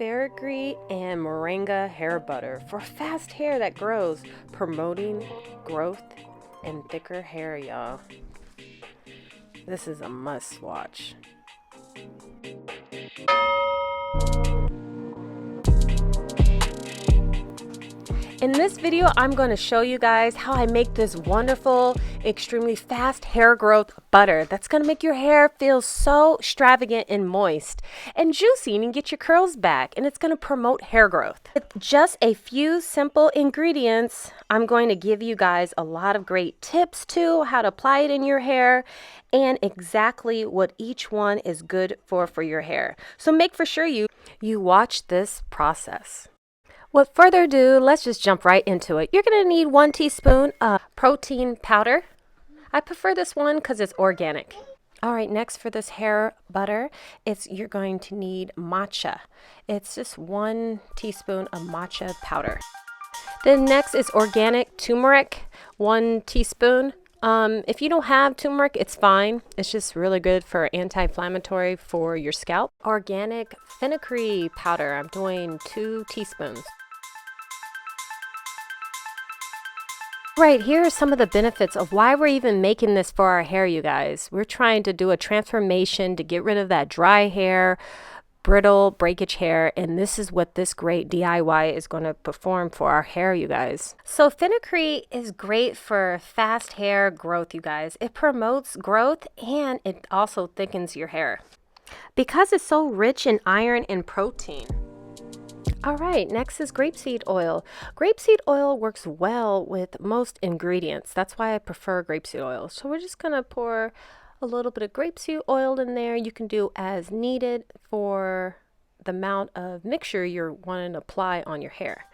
fenugreek and moringa hair butter for fast hair that grows, promoting growth and thicker hair, y'all. This is a must watch. In this video, I'm going to show you guys how I make this wonderful, extremely fast hair growth butter that's going to make your hair feel so extravagant and moist and juicy and get your curls back, and it's going to promote hair growth. With just a few simple ingredients, I'm going to give you guys a lot of great tips too, how to apply it in your hair and exactly what each one is good for your hair. So make for sure you watch this process. Without further ado, let's just jump right into it. You're going to need 1 teaspoon of protein powder. I prefer this one because it's organic. All right, next for this hair butter, you're going to need matcha. It's just 1 teaspoon of matcha powder. Then next is organic turmeric, 1 teaspoon. If you don't have turmeric, it's fine. It's just really good for anti-inflammatory for your scalp. Organic fenugreek powder, I'm doing 2 teaspoons. Right, here are some of the benefits of why we're even making this for our hair, you guys. We're trying to do a transformation to get rid of that dry hair, brittle, breakage hair, and this is what this great DIY is going to perform for our hair, you guys. So fenugreek is great for fast hair growth, you guys. It promotes growth and it also thickens your hair because it's so rich in iron and protein. All right, next is grapeseed oil. Grapeseed oil works well with most ingredients. That's why I prefer grapeseed oil. So we're just going to pour a little bit of grapeseed oil in there. You can do as needed for the amount of mixture you're wanting to apply on your hair.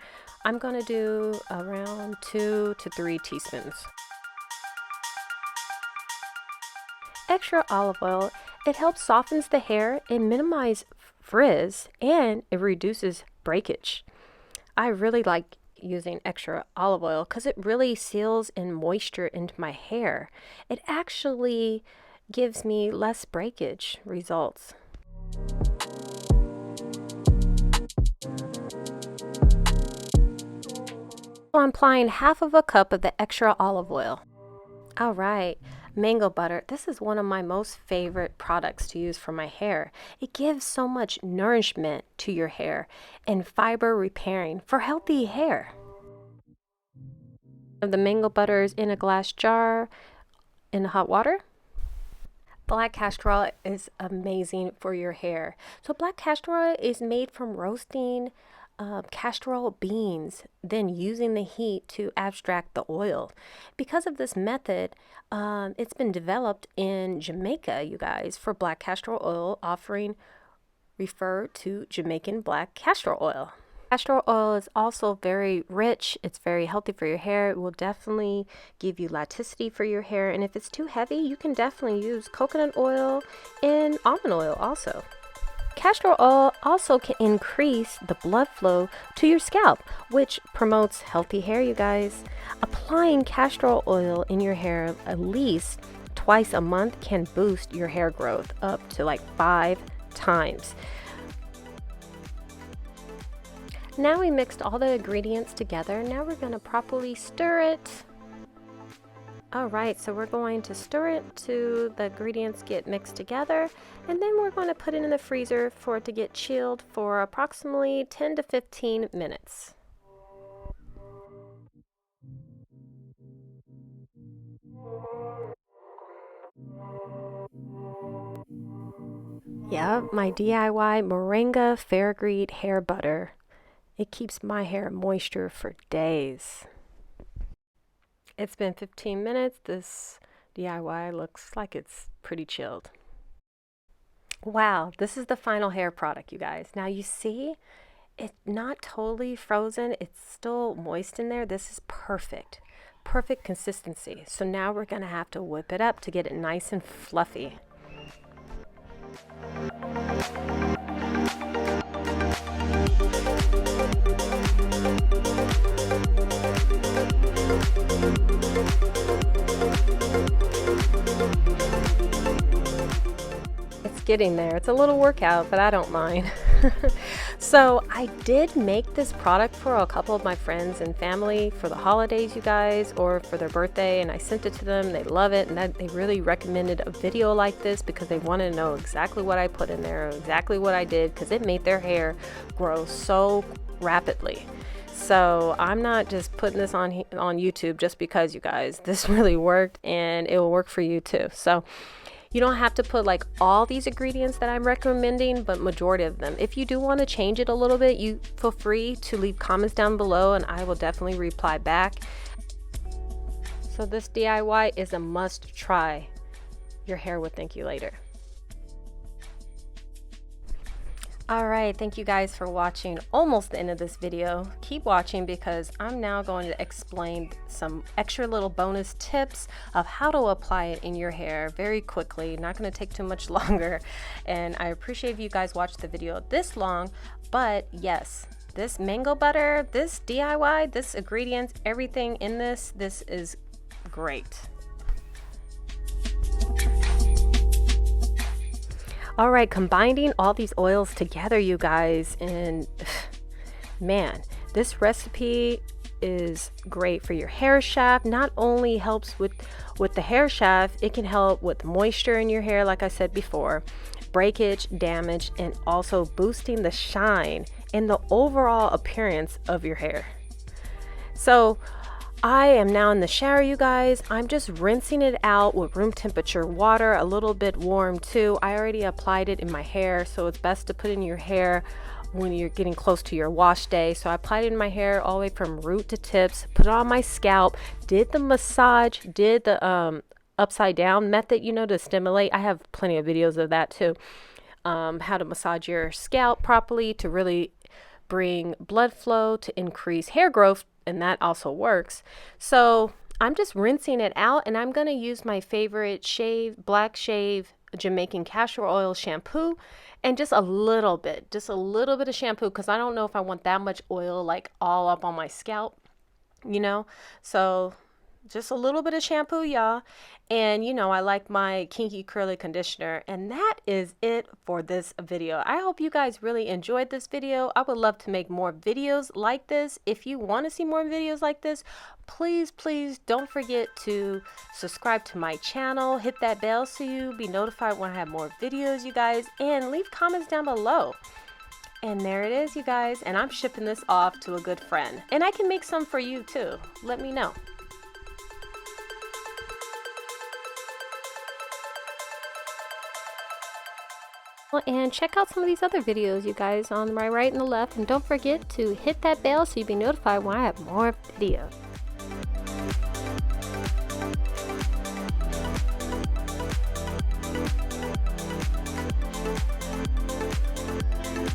I'm going to do around 2 to 3 teaspoons. Extra olive oil, it helps softens the hair and minimize frizz, and it reduces breakage. I really like using extra olive oil because it really seals in moisture into my hair. It actually gives me less breakage results. So I'm applying half of a cup of the extra olive oil. All right, mango butter. This is one of my most favorite products to use for my hair. It gives so much nourishment to your hair and fiber repairing for healthy hair. The mango butter is in a glass jar in hot water. Black castor oil is amazing for your hair. So black castor oil is made from roasting castor oil beans, then using the heat to abstract the oil. Because of this method, it's been developed in Jamaica, you guys, for black castor oil, refer to Jamaican black castor oil. Castor oil is also very rich. It's very healthy for your hair. It will definitely give you elasticity for your hair. And if it's too heavy, you can definitely use coconut oil and almond oil also. Castor oil also can increase the blood flow to your scalp, which promotes healthy hair, you guys. Applying castor oil in your hair at least twice a month can boost your hair growth up to like 5 times. Now we mixed all the ingredients together. Now we're going to properly stir it. All right, so we're going to stir it to the ingredients get mixed together, and then we're going to put it in the freezer for it to get chilled for approximately 10 to 15 minutes. Yeah, my DIY moringa fenugreek hair butter. It keeps my hair moisture for days. It's been 15 minutes. This DIY looks like it's pretty chilled. Wow, this is the final hair product, you guys. Now you see, it's not totally frozen. It's still moist in there. This is perfect. Perfect consistency. So now we're going to have to whip it up to get it nice and fluffy. It's getting there. It's a little workout, but I don't mind. So I did make this product for a couple of my friends and family for the holidays, you guys, or for their birthday, and I sent it to them. They love it, and they really recommended a video like this because they want to know exactly what I put in there, exactly what I did, because it made their hair grow so rapidly. So I'm not just putting this on YouTube just because, you guys. This really worked, and it will work for you too. So you don't have to put like all these ingredients that I'm recommending, but majority of them. If you do want to change it a little bit, you feel free to leave comments down below and I will definitely reply back. So this DIY is a must try. Your hair will thank you later. Alright, thank you guys for watching almost the end of this video. Keep watching because I'm now going to explain some extra little bonus tips of how to apply it in your hair very quickly. Not going to take too much longer, and I appreciate if you guys watched the video this long. But yes, this mango butter, this DIY, this ingredients, everything in this is great. All right, combining all these oils together, you guys, and man, this recipe is great for your hair shaft. Not only helps with the hair shaft, it can help with moisture in your hair, like I said before, breakage, damage, and also boosting the shine and the overall appearance of your hair. So I am now in the shower, you guys. I'm just rinsing it out with room temperature water, a little bit warm too. I already applied it in my hair, so it's best to put in your hair when you're getting close to your wash day. So I applied it in my hair all the way from root to tips, put it on my scalp, did the massage, did the upside down method, you know, to stimulate. I have plenty of videos of that too. How to massage your scalp properly to really bring blood flow to increase hair growth, and that also works. So I'm just rinsing it out, and I'm going to use my favorite black shave Jamaican castor oil shampoo, and just a little bit of shampoo, because I don't know if I want that much oil like all up on my scalp, you know. So just a little bit of shampoo, y'all. And you know, I like my kinky curly conditioner, and that is it for this video. I hope you guys really enjoyed this video. I would love to make more videos like this. If you want to see more videos like this, please don't forget to subscribe to my channel, hit that bell so you be notified when I have more videos, you guys, and leave comments down below. And there it is, you guys, and I'm shipping this off to a good friend, and I can make some for you too. Let me know. And check out some of these other videos, you guys, on my right and the left, and don't forget to hit that bell so you'll be notified when I have more videos.